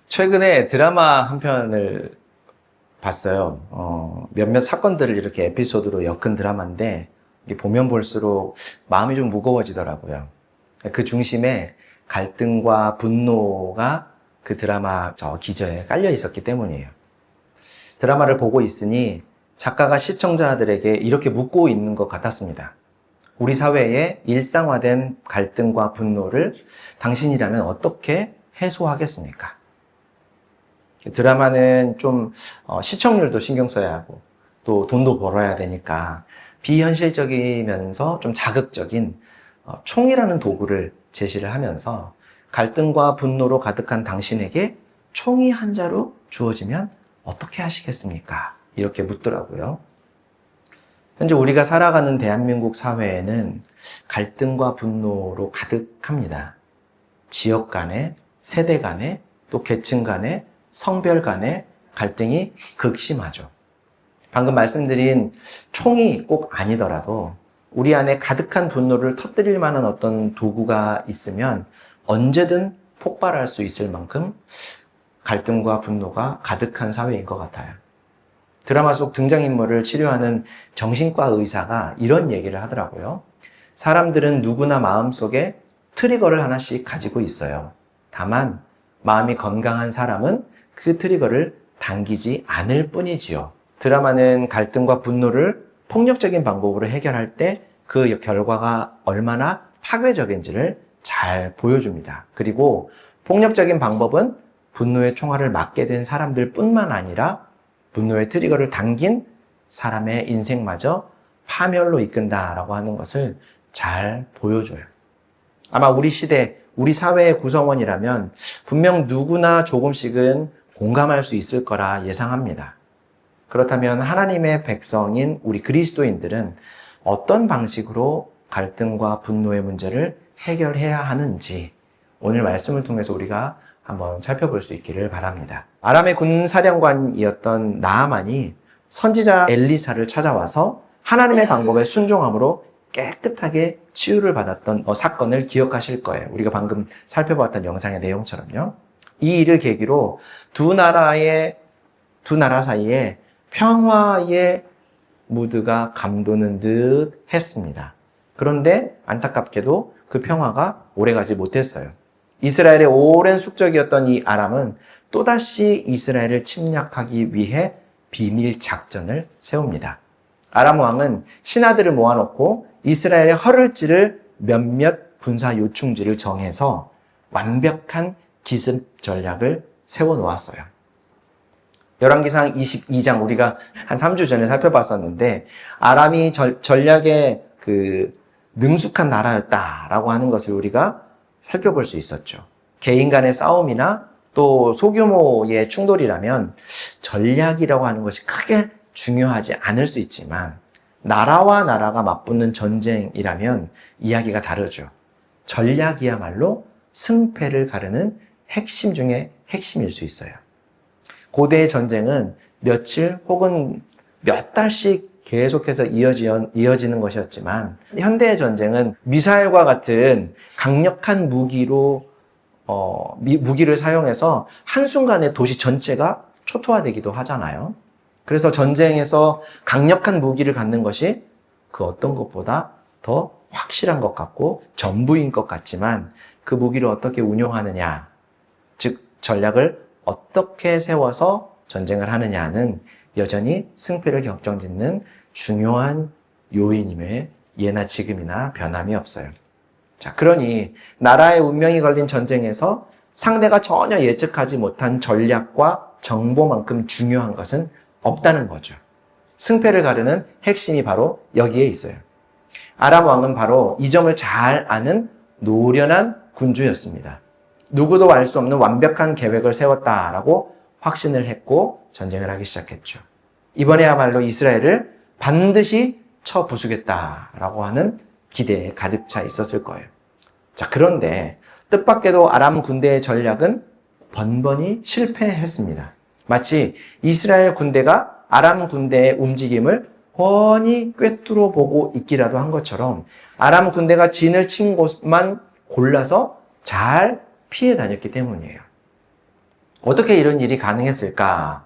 최근에 드라마 한 편을 봤어요. 몇몇 사건들을 이렇게 에피소드로 엮은 드라마인데, 이게 보면 볼수록 마음이 좀 무거워지더라고요. 그 중심에 갈등과 분노가 그 드라마 저 기저에 깔려 있었기 때문이에요. 드라마를 보고 있으니 작가가 시청자들에게 이렇게 묻고 있는 것 같았습니다. 우리 사회의 일상화된 갈등과 분노를 당신이라면 어떻게 해소하겠습니까? 드라마는 좀 시청률도 신경 써야 하고 또 돈도 벌어야 되니까 비현실적이면서 좀 자극적인 총이라는 도구를 제시를 하면서 갈등과 분노로 가득한 당신에게 총이 한 자루 주어지면 어떻게 하시겠습니까? 이렇게 묻더라고요. 현재 우리가 살아가는 대한민국 사회에는 갈등과 분노로 가득합니다. 지역 간에, 세대 간에, 또 계층 간에, 성별 간의 갈등이 극심하죠. 방금 말씀드린 총이 꼭 아니더라도 우리 안에 가득한 분노를 터뜨릴 만한 어떤 도구가 있으면 언제든 폭발할 수 있을 만큼 갈등과 분노가 가득한 사회인 것 같아요. 드라마 속 등장인물을 치료하는 정신과 의사가 이런 얘기를 하더라고요. 사람들은 누구나 마음속에 트리거를 하나씩 가지고 있어요. 다만 마음이 건강한 사람은 그 트리거를 당기지 않을 뿐이지요. 드라마는 갈등과 분노를 폭력적인 방법으로 해결할 때 그 결과가 얼마나 파괴적인지를 잘 보여줍니다. 그리고 폭력적인 방법은 분노의 총알을 맞게 된 사람들 뿐만 아니라 분노의 트리거를 당긴 사람의 인생마저 파멸로 이끈다라고 하는 것을 잘 보여줘요. 아마 우리 시대, 우리 사회의 구성원이라면 분명 누구나 조금씩은 공감할 수 있을 거라 예상합니다. 그렇다면 하나님의 백성인 우리 그리스도인들은 어떤 방식으로 갈등과 분노의 문제를 해결해야 하는지 오늘 말씀을 통해서 우리가 한번 살펴볼 수 있기를 바랍니다. 아람의 군사령관이었던 나아만이 선지자 엘리사를 찾아와서 하나님의 방법에 순종함으로 깨끗하게 치유를 받았던 사건을 기억하실 거예요. 우리가 방금 살펴봤던 영상의 내용처럼요. 이 일을 계기로 두 나라 사이에 평화의 무드가 감도는 듯 했습니다. 그런데 안타깝게도 그 평화가 오래가지 못했어요. 이스라엘의 오랜 숙적이었던 이 아람은 또다시 이스라엘을 침략하기 위해 비밀 작전을 세웁니다. 아람 왕은 신하들을 모아놓고 이스라엘의 허를 찌를 몇몇 군사 요충지를 정해서 완벽한 기습 전략을 세워놓았어요. 열왕기상 22장 우리가 한 3주 전에 살펴봤었는데 아람이 전략의 능숙한 나라였다라고 하는 것을 우리가 살펴볼 수 있었죠. 개인 간의 싸움이나 또 소규모의 충돌이라면 전략이라고 하는 것이 크게 중요하지 않을 수 있지만 나라와 나라가 맞붙는 전쟁이라면 이야기가 다르죠. 전략이야말로 승패를 가르는 핵심 중에 핵심일 수 있어요. 고대의 전쟁은 며칠 혹은 몇 달씩 계속해서 이어지는 것이었지만 현대의 전쟁은 미사일과 같은 강력한 무기를 사용해서 한순간에 도시 전체가 초토화되기도 하잖아요. 그래서 전쟁에서 강력한 무기를 갖는 것이 그 어떤 것보다 더 확실한 것 같고 전부인 것 같지만 그 무기를 어떻게 운용하느냐, 즉 전략을 어떻게 세워서 전쟁을 하느냐는 여전히 승패를 결정짓는 중요한 요인임에 예나 지금이나 변함이 없어요. 자, 그러니 나라의 운명이 걸린 전쟁에서 상대가 전혀 예측하지 못한 전략과 정보만큼 중요한 것은 없다는 거죠. 승패를 가르는 핵심이 바로 여기에 있어요. 아람 왕은 바로 이 점을 잘 아는 노련한 군주였습니다. 누구도 알 수 없는 완벽한 계획을 세웠다라고 확신을 했고 전쟁을 하기 시작했죠. 이번에야말로 이스라엘을 반드시 쳐 부수겠다라고 하는 기대에 가득 차 있었을 거예요. 자, 그런데 뜻밖에도 아람 군대의 전략은 번번이 실패했습니다. 마치 이스라엘 군대가 아람 군대의 움직임을 훤히 꿰뚫어 보고 있기라도 한 것처럼 아람 군대가 진을 친 곳만 골라서 잘 피해 다녔기 때문이에요. 어떻게 이런 일이 가능했을까?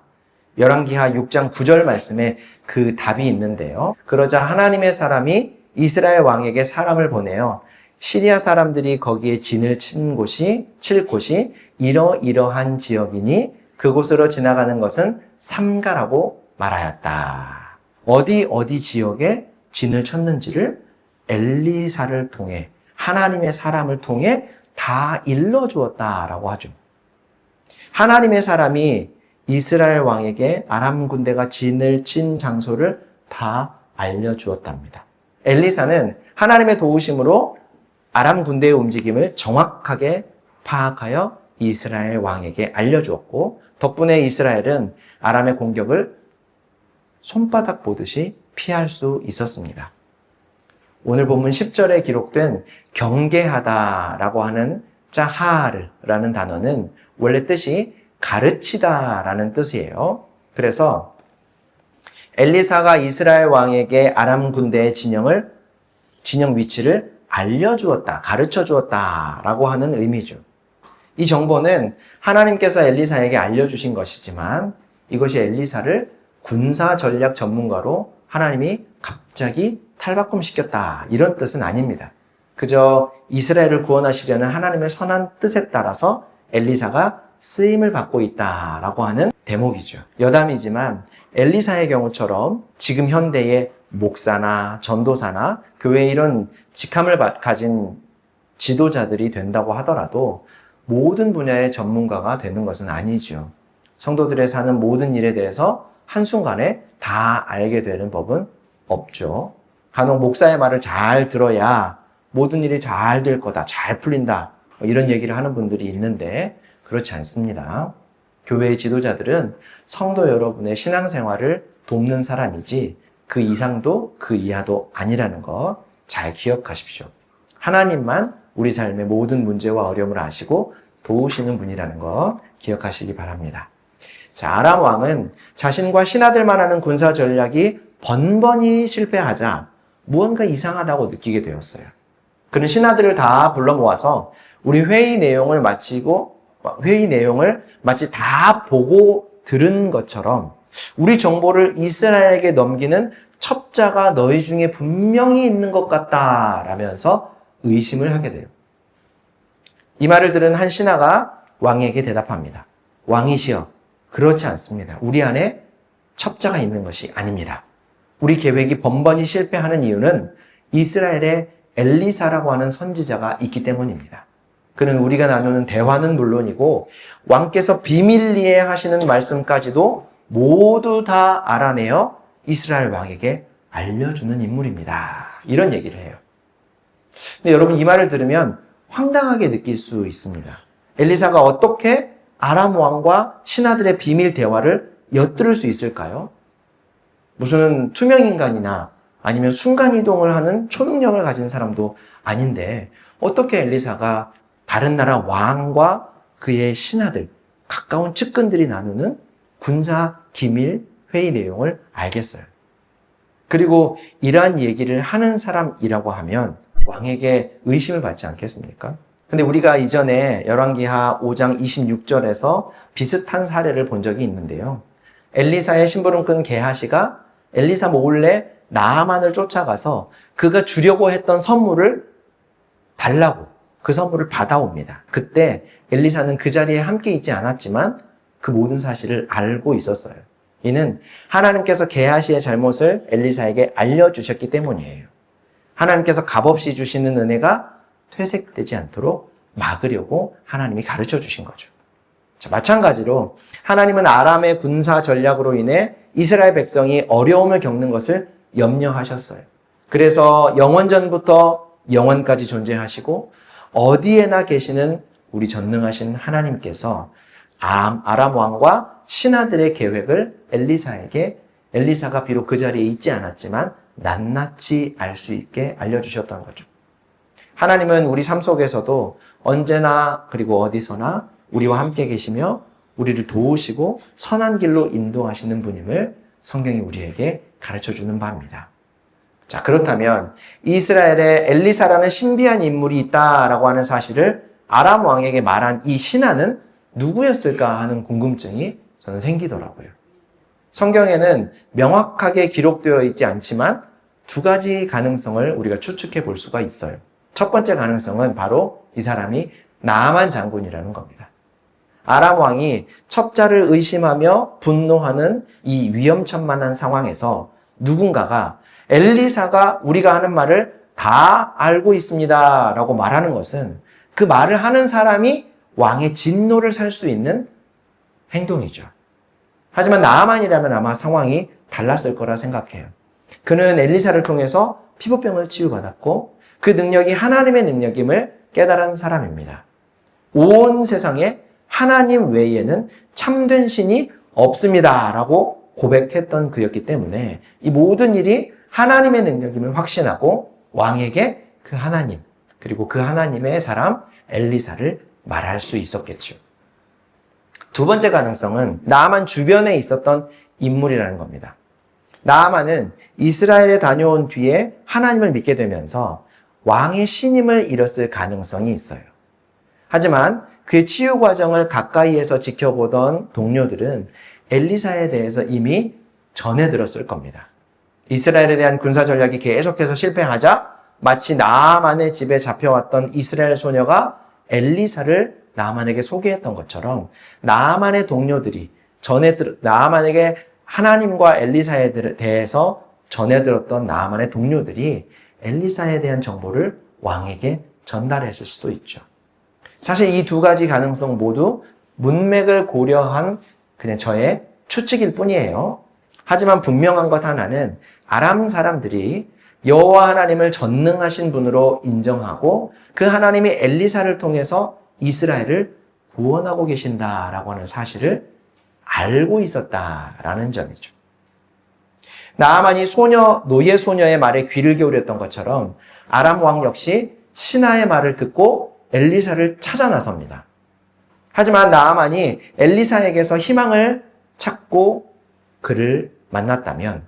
열왕기하 6장 9절 말씀에 그 답이 있는데요. 그러자 하나님의 사람이 이스라엘 왕에게 사람을 보내어 시리아 사람들이 거기에 진을 칠 곳이 이러이러한 지역이니 그곳으로 지나가는 것은 삼가라고 말하였다. 어디 지역에 진을 쳤는지를 엘리사를 통해 하나님의 사람을 통해 다 일러주었다라고 하죠. 하나님의 사람이 이스라엘 왕에게 아람 군대가 진을 친 장소를 다 알려주었답니다. 엘리사는 하나님의 도우심으로 아람 군대의 움직임을 정확하게 파악하여 이스라엘 왕에게 알려주었고 덕분에 이스라엘은 아람의 공격을 손바닥 보듯이 피할 수 있었습니다. 오늘 본문 10절에 기록된 경계하다라고 하는 짜하르라는 단어는 원래 뜻이 가르치다라는 뜻이에요. 그래서 엘리사가 이스라엘 왕에게 아람 군대의 진영 위치를 알려주었다, 가르쳐주었다라고 하는 의미죠. 이 정보는 하나님께서 엘리사에게 알려주신 것이지만 이것이 엘리사를 군사 전략 전문가로 하나님이 갑자기 탈바꿈시켰다 이런 뜻은 아닙니다. 그저 이스라엘을 구원하시려는 하나님의 선한 뜻에 따라서 엘리사가 쓰임을 받고 있다라고 하는 대목이죠. 여담이지만 엘리사의 경우처럼 지금 현대의 목사나 전도사나 교회에 이런 직함을 가진 지도자들이 된다고 하더라도 모든 분야의 전문가가 되는 것은 아니죠. 성도들의 사는 모든 일에 대해서 한순간에 다 알게 되는 법은 없죠. 간혹 목사의 말을 잘 들어야 모든 일이 잘 될 거다, 잘 풀린다 이런 얘기를 하는 분들이 있는데 그렇지 않습니다. 교회의 지도자들은 성도 여러분의 신앙생활을 돕는 사람이지 그 이상도 그 이하도 아니라는 거 잘 기억하십시오. 하나님만 우리 삶의 모든 문제와 어려움을 아시고 도우시는 분이라는 거 기억하시기 바랍니다. 자, 아람 왕은 자신과 신하들만 하는 군사 전략이 번번이 실패하자 무언가 이상하다고 느끼게 되었어요. 그는 신하들을 다 불러 모아서 우리 회의 내용을 마치 다 보고 들은 것처럼 우리 정보를 이스라엘에게 넘기는 첩자가 너희 중에 분명히 있는 것 같다라면서 의심을 하게 돼요. 이 말을 들은 한 신하가 왕에게 대답합니다. 왕이시여, 그렇지 않습니다. 우리 안에 첩자가 있는 것이 아닙니다. 우리 계획이 번번이 실패하는 이유는 이스라엘에 엘리사라고 하는 선지자가 있기 때문입니다. 그는 우리가 나누는 대화는 물론이고 왕께서 비밀리에 하시는 말씀까지도 모두 다 알아내어 이스라엘 왕에게 알려주는 인물입니다. 이런 얘기를 해요. 근데 여러분 이 말을 들으면 황당하게 느낄 수 있습니다. 엘리사가 어떻게 아람 왕과 신하들의 비밀 대화를 엿들을 수 있을까요? 무슨 투명인간이나 아니면 순간이동을 하는 초능력을 가진 사람도 아닌데 어떻게 엘리사가 다른 나라 왕과 그의 신하들, 가까운 측근들이 나누는 군사 기밀 회의 내용을 알겠어요. 그리고 이러한 얘기를 하는 사람이라고 하면 왕에게 의심을 받지 않겠습니까? 근데 우리가 이전에 열왕기하 5장 26절에서 비슷한 사례를 본 적이 있는데요. 엘리사의 심부름꾼 게하시가 엘리사 몰래 나아만을 쫓아가서 그가 주려고 했던 선물을 달라고 그 선물을 받아옵니다. 그때 엘리사는 그 자리에 함께 있지 않았지만 그 모든 사실을 알고 있었어요. 이는 하나님께서 게하시의 잘못을 엘리사에게 알려주셨기 때문이에요. 하나님께서 값없이 주시는 은혜가 퇴색되지 않도록 막으려고 하나님이 가르쳐 주신 거죠. 자, 마찬가지로 하나님은 아람의 군사 전략으로 인해 이스라엘 백성이 어려움을 겪는 것을 염려하셨어요. 그래서 영원전부터 영원까지 존재하시고 어디에나 계시는 우리 전능하신 하나님께서 아람 왕과 신하들의 계획을 엘리사가 비록 그 자리에 있지 않았지만 낱낱이 알 수 있게 알려주셨던 거죠. 하나님은 우리 삶 속에서도 언제나 그리고 어디서나 우리와 함께 계시며 우리를 도우시고 선한 길로 인도하시는 분임을 성경이 우리에게 가르쳐주는 바입니다. 자, 그렇다면 이스라엘에 엘리사라는 신비한 인물이 있다라고 하는 사실을 아람 왕에게 말한 이 신하는 누구였을까 하는 궁금증이 저는 생기더라고요. 성경에는 명확하게 기록되어 있지 않지만 두 가지 가능성을 우리가 추측해 볼 수가 있어요. 첫 번째 가능성은 바로 이 사람이 나아만 장군이라는 겁니다. 아람 왕이 첩자를 의심하며 분노하는 이 위험천만한 상황에서 누군가가 엘리사가 우리가 하는 말을 다 알고 있습니다 라고 말하는 것은 그 말을 하는 사람이 왕의 진노를 살 수 있는 행동이죠. 하지만 나아만이라면 아마 상황이 달랐을 거라 생각해요. 그는 엘리사를 통해서 피부병을 치유받았고 그 능력이 하나님의 능력임을 깨달은 사람입니다. 온 세상에 하나님 외에는 참된 신이 없습니다 라고 고백했던 그였기 때문에 이 모든 일이 하나님의 능력임을 확신하고 왕에게 그 하나님 그리고 그 하나님의 사람 엘리사를 말할 수 있었겠죠. 두 번째 가능성은 나아만 주변에 있었던 인물이라는 겁니다. 나아만은 이스라엘에 다녀온 뒤에 하나님을 믿게 되면서 왕의 신임을 잃었을 가능성이 있어요. 하지만 그의 치유 과정을 가까이에서 지켜보던 동료들은 엘리사에 대해서 이미 전해 들었을 겁니다. 이스라엘에 대한 군사 전략이 계속해서 실패하자 마치 나아만의 집에 잡혀왔던 이스라엘 소녀가 엘리사를 나아만에게 소개했던 것처럼 나아만의 동료들이 나아만에게 하나님과 엘리사에 대해서 전해 들었던 나아만의 동료들이 엘리사에 대한 정보를 왕에게 전달했을 수도 있죠. 사실 이 두 가지 가능성 모두 문맥을 고려한 그냥 저의 추측일 뿐이에요. 하지만 분명한 것 하나는 아람 사람들이 여호와 하나님을 전능하신 분으로 인정하고 그 하나님이 엘리사를 통해서 이스라엘을 구원하고 계신다라고 하는 사실을 알고 있었다라는 점이죠. 나아만이 노예 소녀의 말에 귀를 기울였던 것처럼 아람 왕 역시 신하의 말을 듣고 엘리사를 찾아 나섭니다. 하지만 나아만이 엘리사에게서 희망을 찾고 그를 만났다면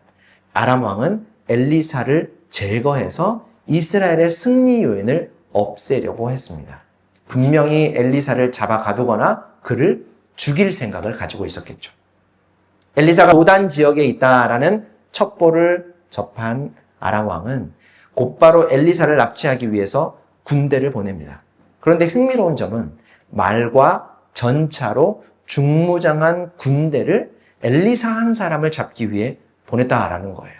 아람 왕은 엘리사를 제거해서 이스라엘의 승리 요인을 없애려고 했습니다. 분명히 엘리사를 잡아 가두거나 그를 죽일 생각을 가지고 있었겠죠. 엘리사가 요단 지역에 있다라는 첩보를 접한 아람 왕은 곧바로 엘리사를 납치하기 위해서 군대를 보냅니다. 그런데 흥미로운 점은 말과 전차로 중무장한 군대를 엘리사 한 사람을 잡기 위해 보냈다라는 거예요.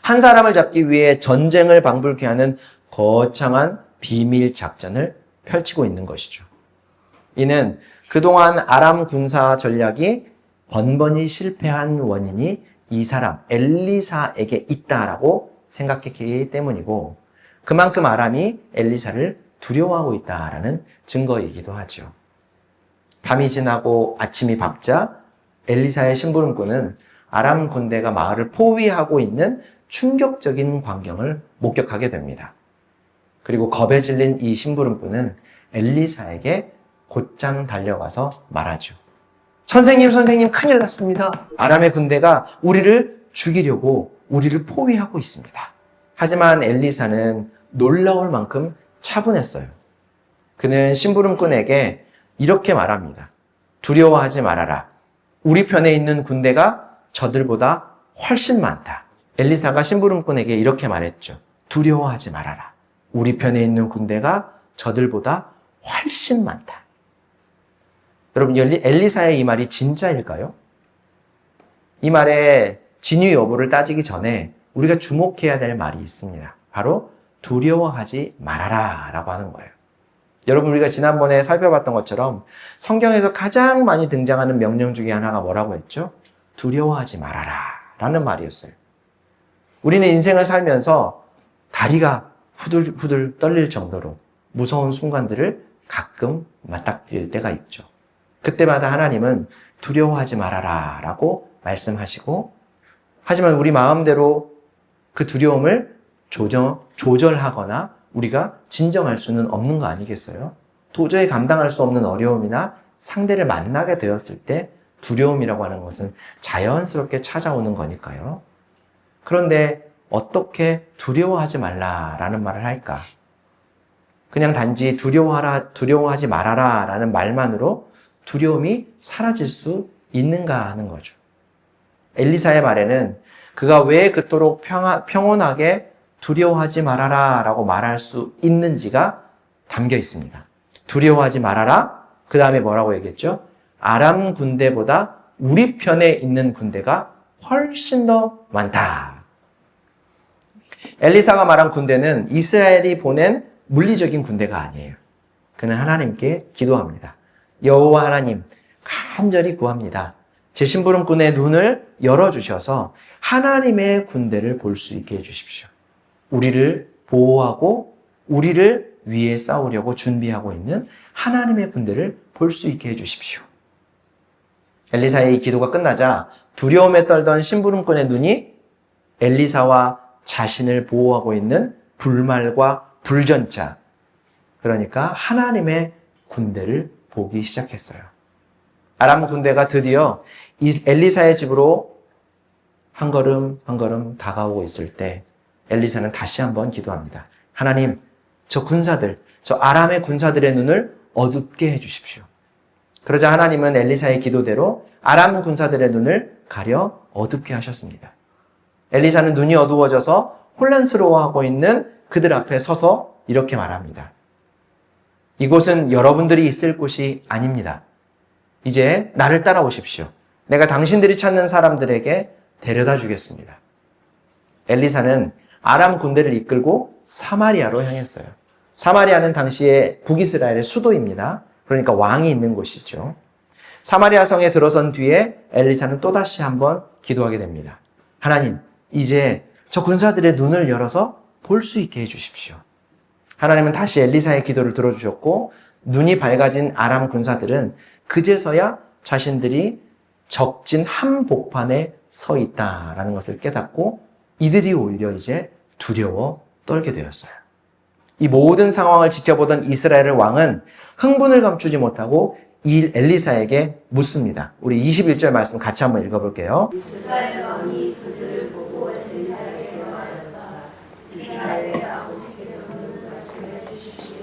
한 사람을 잡기 위해 전쟁을 방불케 하는 거창한 비밀 작전을 펼치고 있는 것이죠. 이는 그동안 아람 군사 전략이 번번이 실패한 원인이 이 사람 엘리사에게 있다라고 생각했기 때문이고 그만큼 아람이 엘리사를 두려워하고 있다라는 증거이기도 하죠. 밤이 지나고 아침이 밝자 엘리사의 심부름꾼은 아람 군대가 마을을 포위하고 있는 충격적인 광경을 목격하게 됩니다. 그리고 겁에 질린 이 심부름꾼은 엘리사에게 곧장 달려가서 말하죠. 선생님, 큰일 났습니다. 아람의 군대가 우리를 죽이려고 우리를 포위하고 있습니다. 하지만 엘리사는 놀라울 만큼 차분했어요. 그는 심부름꾼에게 이렇게 말합니다. 두려워하지 말아라. 우리 편에 있는 군대가 저들보다 훨씬 많다. 엘리사가 심부름꾼에게 이렇게 말했죠. 두려워하지 말아라. 우리 편에 있는 군대가 저들보다 훨씬 많다. 여러분, 엘리사의 이 말이 진짜일까요? 이 말의 진위 여부를 따지기 전에 우리가 주목해야 될 말이 있습니다. 바로 두려워하지 말아라 라고 하는 거예요. 여러분, 우리가 지난번에 살펴봤던 것처럼 성경에서 가장 많이 등장하는 명령 중에 하나가 뭐라고 했죠? 두려워하지 말아라 라는 말이었어요. 우리는 인생을 살면서 다리가 후들후들 떨릴 정도로 무서운 순간들을 가끔 맞닥뜨릴 때가 있죠. 그때마다 하나님은 두려워하지 말아라 라고 말씀하시고, 하지만 우리 마음대로 그 두려움을 조절하거나 우리가 진정할 수는 없는 거 아니겠어요? 도저히 감당할 수 없는 어려움이나 상대를 만나게 되었을 때 두려움이라고 하는 것은 자연스럽게 찾아오는 거니까요. 그런데 어떻게 두려워하지 말라라는 말을 할까? 그냥 단지 두려워하지 말아라 라는 말만으로 두려움이 사라질 수 있는가 하는 거죠. 엘리사의 말에는 그가 왜 그토록 평온하게 두려워하지 말아라 라고 말할 수 있는지가 담겨 있습니다. 두려워하지 말아라. 그 다음에 뭐라고 얘기했죠? 아람 군대보다 우리 편에 있는 군대가 훨씬 더 많다. 엘리사가 말한 군대는 이스라엘이 보낸 물리적인 군대가 아니에요. 그는 하나님께 기도합니다. 여호와 하나님, 간절히 구합니다. 제 심부름꾼의 눈을 열어주셔서 하나님의 군대를 볼 수 있게 해주십시오. 우리를 보호하고 우리를 위해 싸우려고 준비하고 있는 하나님의 군대를 볼 수 있게 해주십시오. 엘리사의 이 기도가 끝나자 두려움에 떨던 심부름꾼의 눈이 엘리사와 자신을 보호하고 있는 불말과 불전차, 그러니까 하나님의 군대를 보기 시작했어요. 아람 군대가 드디어 엘리사의 집으로 한 걸음 한 걸음 다가오고 있을 때 엘리사는 다시 한번 기도합니다. 하나님, 저 아람의 군사들의 눈을 어둡게 해주십시오. 그러자 하나님은 엘리사의 기도대로 아람 군사들의 눈을 가려 어둡게 하셨습니다. 엘리사는 눈이 어두워져서 혼란스러워하고 있는 그들 앞에 서서 이렇게 말합니다. 이곳은 여러분들이 있을 곳이 아닙니다. 이제 나를 따라오십시오. 내가 당신들이 찾는 사람들에게 데려다 주겠습니다. 엘리사는 아람 군대를 이끌고 사마리아로 향했어요. 사마리아는 당시에 북이스라엘의 수도입니다. 그러니까 왕이 있는 곳이죠. 사마리아 성에 들어선 뒤에 엘리사는 또다시 한번 기도하게 됩니다. 하나님, 이제 저 군사들의 눈을 열어서 볼 수 있게 해주십시오. 하나님은 다시 엘리사의 기도를 들어주셨고 눈이 밝아진 아람 군사들은 그제서야 자신들이 적진 한복판에 서 있다라는 것을 깨닫고 이들이 오히려 이제 두려워 떨게 되었어요. 이 모든 상황을 지켜보던 이스라엘 왕은 흥분을 감추지 못하고 이 엘리사에게 묻습니다. 우리 21절 말씀 같이 한번 읽어볼게요. 이스라엘 왕이 그들을 보고 엘리사에게 말하였다. 이스라엘의 아버지께서는 말씀해 주십시오.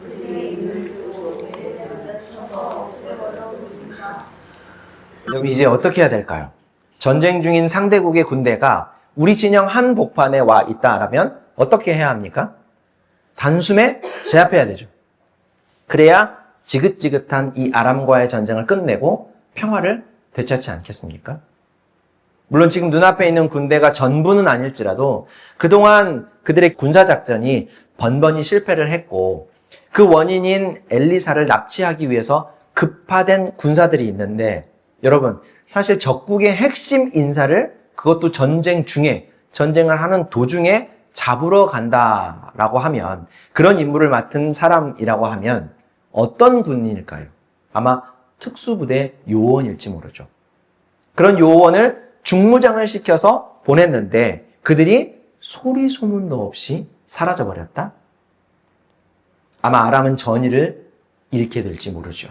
그들의 인물도 쳐서 없애버려 둡니까? 그럼 이제 어떻게 해야 될까요? 전쟁 중인 상대국의 군대가 우리 진영 한 복판에 와 있다라면 어떻게 해야 합니까? 단숨에 제압해야 되죠. 그래야 지긋지긋한 이 아람과의 전쟁을 끝내고 평화를 되찾지 않겠습니까? 물론 지금 눈앞에 있는 군대가 전부는 아닐지라도 그동안 그들의 군사작전이 번번이 실패를 했고 그 원인인 엘리사를 납치하기 위해서 급파된 군사들이 있는데 여러분, 사실 적국의 핵심 인사를 그것도 전쟁 중에, 전쟁을 하는 도중에 잡으러 간다라고 하면, 그런 임무를 맡은 사람이라고 하면 어떤 군인일까요? 아마 특수부대 요원일지 모르죠. 그런 요원을 중무장을 시켜서 보냈는데 그들이 소리 소문도 없이 사라져버렸다? 아마 아람은 전의를 잃게 될지 모르죠.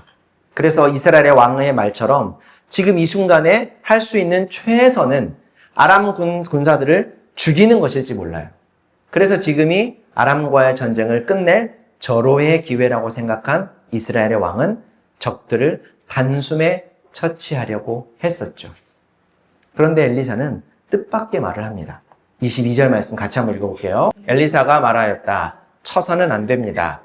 그래서 이스라엘의 왕의 말처럼 지금 이 순간에 할 수 있는 최선은 아람 군사들을 죽이는 것일지 몰라요. 그래서 지금이 아람과의 전쟁을 끝낼 절호의 기회라고 생각한 이스라엘의 왕은 적들을 단숨에 처치하려고 했었죠. 그런데 엘리사는 뜻밖의 말을 합니다. 22절 말씀 같이 한번 읽어볼게요. 엘리사가 말하였다. 쳐서는 안 됩니다.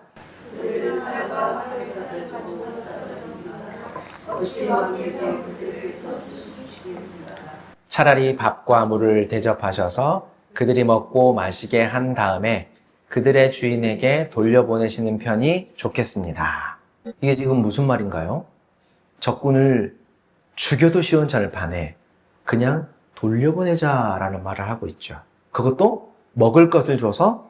차라리 밥과 물을 대접하셔서 그들이 먹고 마시게 한 다음에 그들의 주인에게 돌려보내시는 편이 좋겠습니다. 이게 지금 무슨 말인가요? 적군을 죽여도 쉬운 찬판에 그냥 돌려보내자라는 말을 하고 있죠. 그것도 먹을 것을 줘서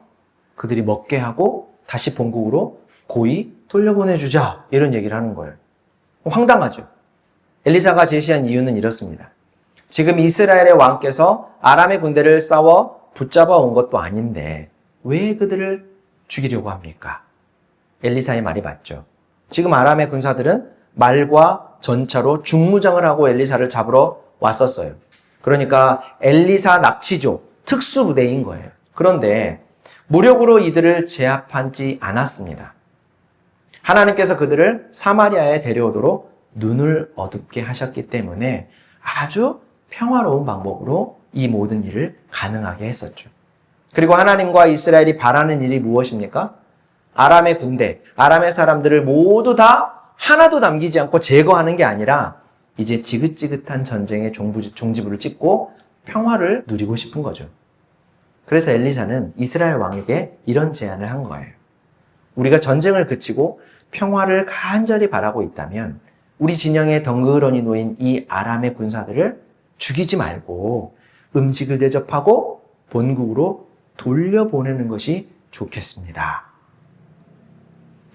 그들이 먹게 하고 다시 본국으로 고이 돌려보내주자 이런 얘기를 하는 거예요. 황당하죠. 엘리사가 제시한 이유는 이렇습니다. 지금 이스라엘의 왕께서 아람의 군대를 싸워 붙잡아 온 것도 아닌데 왜 그들을 죽이려고 합니까? 엘리사의 말이 맞죠. 지금 아람의 군사들은 말과 전차로 중무장을 하고 엘리사를 잡으러 왔었어요. 그러니까 엘리사 납치조 특수부대인 거예요. 그런데 무력으로 이들을 제압하지 않았습니다. 하나님께서 그들을 사마리아에 데려오도록 눈을 어둡게 하셨기 때문에 아주 평화로운 방법으로 이 모든 일을 가능하게 했었죠. 그리고 하나님과 이스라엘이 바라는 일이 무엇입니까? 아람의 군대, 아람의 사람들을 모두 다 하나도 남기지 않고 제거하는 게 아니라 이제 지긋지긋한 전쟁의 종지부를 찍고 평화를 누리고 싶은 거죠. 그래서 엘리사는 이스라엘 왕에게 이런 제안을 한 거예요. 우리가 전쟁을 그치고 평화를 간절히 바라고 있다면 우리 진영에 덩그러니 놓인 이 아람의 군사들을 죽이지 말고 음식을 대접하고 본국으로 돌려보내는 것이 좋겠습니다.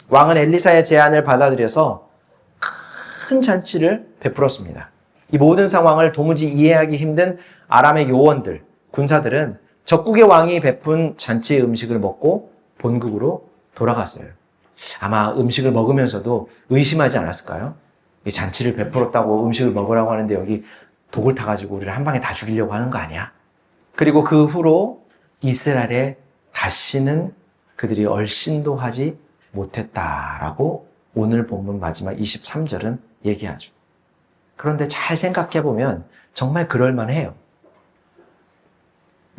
왕은 엘리사의 제안을 받아들여서 큰 잔치를 베풀었습니다. 이 모든 상황을 도무지 이해하기 힘든 아람의 요원들, 군사들은 적국의 왕이 베푼 잔치의 음식을 먹고 본국으로 돌아갔어요. 아마 음식을 먹으면서도 의심하지 않았을까요? 이 잔치를 베풀었다고 음식을 먹으라고 하는데 여기 독을 타가지고 우리를 한 방에 다 죽이려고 하는 거 아니야? 그리고 그 후로 이스라엘에 다시는 그들이 얼씬도 하지 못했다라고 오늘 본문 마지막 23절은 얘기하죠. 그런데 잘 생각해보면 정말 그럴만해요.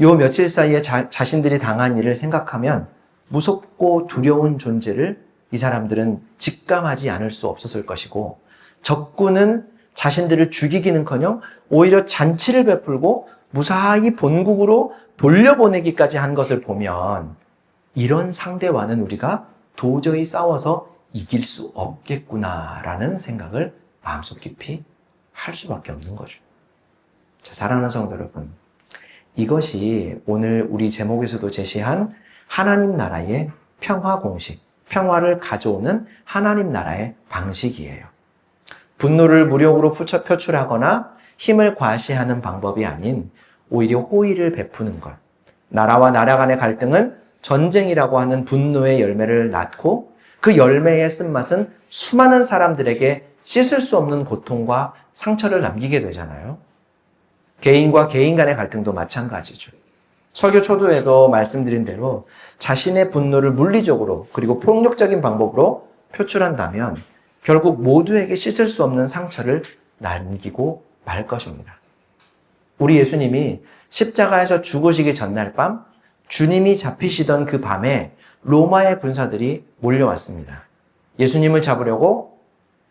요 며칠 사이에 자신들이 당한 일을 생각하면 무섭고 두려운 존재를 이 사람들은 직감하지 않을 수 없었을 것이고 적군은 자신들을 죽이기는커녕 오히려 잔치를 베풀고 무사히 본국으로 돌려보내기까지 한 것을 보면 이런 상대와는 우리가 도저히 싸워서 이길 수 없겠구나라는 생각을 마음속 깊이 할 수밖에 없는 거죠. 자, 사랑하는 성도 여러분, 이것이 오늘 우리 제목에서도 제시한 하나님 나라의 평화 공식, 평화를 가져오는 하나님 나라의 방식이에요. 분노를 무력으로 표출하거나 힘을 과시하는 방법이 아닌 오히려 호의를 베푸는 것. 나라와 나라 간의 갈등은 전쟁이라고 하는 분노의 열매를 낳고 그 열매의 쓴맛은 수많은 사람들에게 씻을 수 없는 고통과 상처를 남기게 되잖아요. 개인과 개인 간의 갈등도 마찬가지죠. 설교 초도에도 말씀드린 대로 자신의 분노를 물리적으로 그리고 폭력적인 방법으로 표출한다면 결국 모두에게 씻을 수 없는 상처를 남기고 말 것입니다. 우리 예수님이 십자가에서 죽으시기 전날 밤 주님이 잡히시던 그 밤에 로마의 군사들이 몰려왔습니다. 예수님을 잡으려고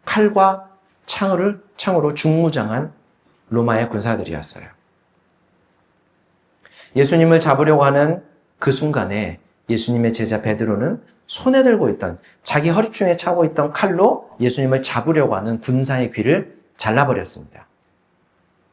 칼과 창으로 중무장한 로마의 군사들이었어요. 예수님을 잡으려고 하는 그 순간에 예수님의 제자 베드로는 손에 들고 있던 자기 허리춤에 차고 있던 칼로 예수님을 잡으려고 하는 군사의 귀를 잘라버렸습니다.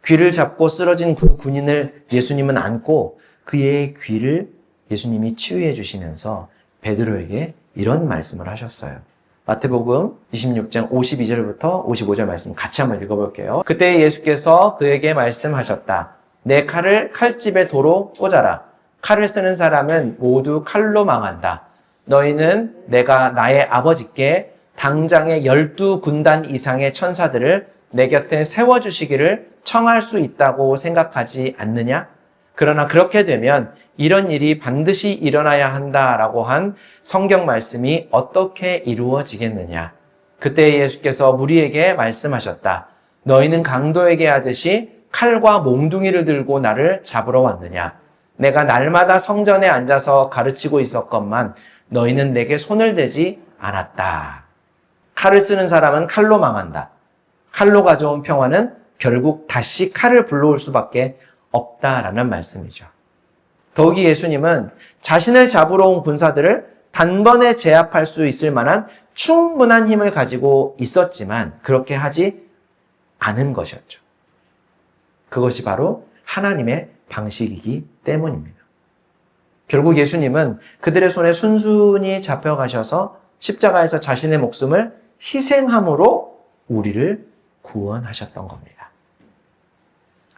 귀를 잡고 쓰러진 그 군인을 예수님은 안고 그의 귀를 예수님이 치유해 주시면서 베드로에게 이런 말씀을 하셨어요. 마태복음 26장 52절부터 55절 말씀 같이 한번 읽어볼게요. 그때 예수께서 그에게 말씀하셨다. 내 칼을 칼집에 도로 꽂아라. 칼을 쓰는 사람은 모두 칼로 망한다. 너희는 내가 나의 아버지께 당장의 12군단 이상의 천사들을 내 곁에 세워주시기를 청할 수 있다고 생각하지 않느냐? 그러나 그렇게 되면 이런 일이 반드시 일어나야 한다라고 한 성경 말씀이 어떻게 이루어지겠느냐? 그때 예수께서 무리에게 말씀하셨다. 너희는 강도에게 하듯이 칼과 몽둥이를 들고 나를 잡으러 왔느냐? 내가 날마다 성전에 앉아서 가르치고 있었건만 너희는 내게 손을 대지 않았다. 칼을 쓰는 사람은 칼로 망한다. 칼로 가져온 평화는 결국 다시 칼을 불러올 수밖에 없다라는 말씀이죠. 더욱이 예수님은 자신을 잡으러 온 군사들을 단번에 제압할 수 있을 만한 충분한 힘을 가지고 있었지만 그렇게 하지 않은 것이었죠. 그것이 바로 하나님의 방식이기 때문입니다. 결국 예수님은 그들의 손에 순순히 잡혀가셔서 십자가에서 자신의 목숨을 희생함으로 우리를 구원하셨던 겁니다.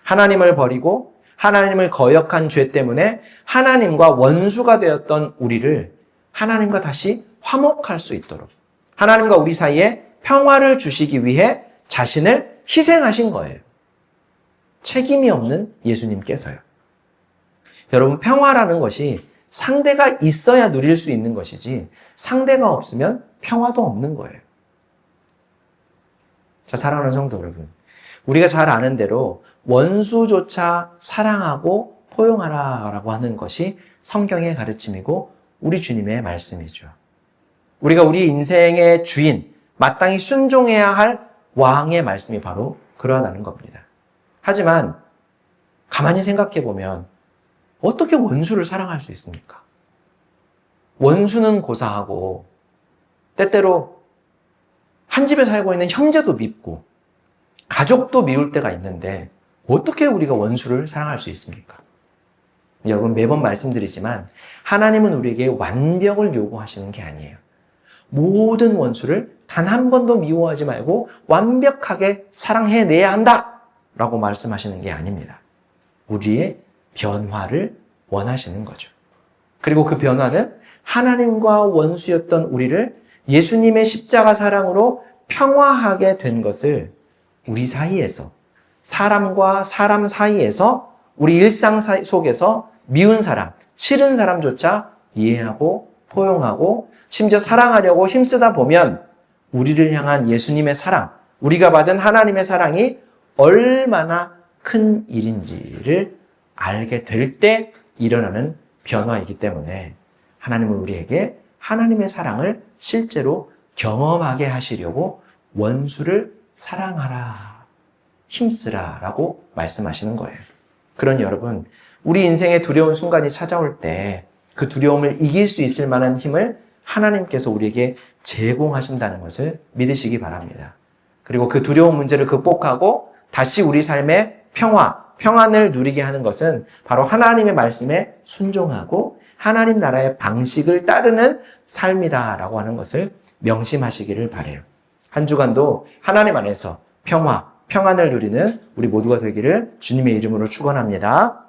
하나님을 버리고 하나님을 거역한 죄 때문에 하나님과 원수가 되었던 우리를 하나님과 다시 화목할 수 있도록 하나님과 우리 사이에 평화를 주시기 위해 자신을 희생하신 거예요. 책임이 없는 예수님께서요. 여러분, 평화라는 것이 상대가 있어야 누릴 수 있는 것이지 상대가 없으면 평화도 없는 거예요. 자, 사랑하는 성도 여러분, 우리가 잘 아는 대로 원수조차 사랑하고 포용하라라고 하는 것이 성경의 가르침이고 우리 주님의 말씀이죠. 우리가 우리 인생의 주인, 마땅히 순종해야 할 왕의 말씀이 바로 그러하다는 겁니다. 하지만 가만히 생각해 보면 어떻게 원수를 사랑할 수 있습니까? 원수는 고사하고 때때로 한 집에 살고 있는 형제도 밉고 가족도 미울 때가 있는데 어떻게 우리가 원수를 사랑할 수 있습니까? 여러분, 매번 말씀드리지만 하나님은 우리에게 완벽을 요구하시는 게 아니에요. 모든 원수를 단 한 번도 미워하지 말고 완벽하게 사랑해내야 한다 라고 말씀하시는 게 아닙니다. 우리의 변화를 원하시는 거죠. 그리고 그 변화는 하나님과 원수였던 우리를 예수님의 십자가 사랑으로 평화하게 된 것을 우리 사이에서, 사람과 사람 사이에서, 우리 일상 속에서 미운 사람, 싫은 사람조차 이해하고 포용하고 심지어 사랑하려고 힘쓰다 보면 우리를 향한 예수님의 사랑, 우리가 받은 하나님의 사랑이 얼마나 큰 일인지를 알게 될 때 일어나는 변화이기 때문에 하나님은 우리에게 하나님의 사랑을 실제로 경험하게 하시려고 원수를 사랑하라, 힘쓰라 라고 말씀하시는 거예요. 그러니 여러분, 우리 인생에 두려운 순간이 찾아올 때 그 두려움을 이길 수 있을 만한 힘을 하나님께서 우리에게 제공하신다는 것을 믿으시기 바랍니다. 그리고 그 두려운 문제를 극복하고 다시 우리 삶의 평안을 누리게 하는 것은 바로 하나님의 말씀에 순종하고 하나님 나라의 방식을 따르는 삶이다라고 하는 것을 명심하시기를 바라요. 한 주간도 하나님 안에서 평안을 누리는 우리 모두가 되기를 주님의 이름으로 축원합니다.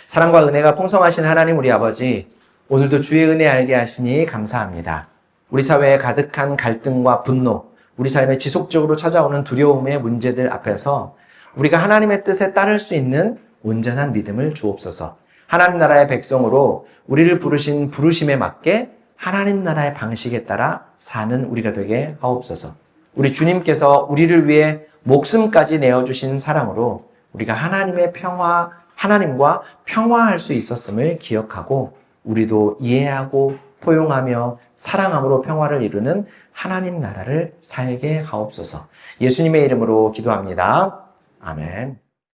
사랑과 은혜가 풍성하신 하나님 우리 아버지, 오늘도 주의 은혜 알게 하시니 감사합니다. 우리 사회에 가득한 갈등과 분노, 우리 삶에 지속적으로 찾아오는 두려움의 문제들 앞에서 우리가 하나님의 뜻에 따를 수 있는 온전한 믿음을 주옵소서. 하나님 나라의 백성으로 우리를 부르신 부르심에 맞게 하나님 나라의 방식에 따라 사는 우리가 되게 하옵소서. 우리 주님께서 우리를 위해 목숨까지 내어주신 사랑으로 우리가 하나님과 평화할 수 있었음을 기억하고 우리도 이해하고 포용하며 사랑함으로 평화를 이루는 하나님 나라를 살게 하옵소서. 예수님의 이름으로 기도합니다. 아멘.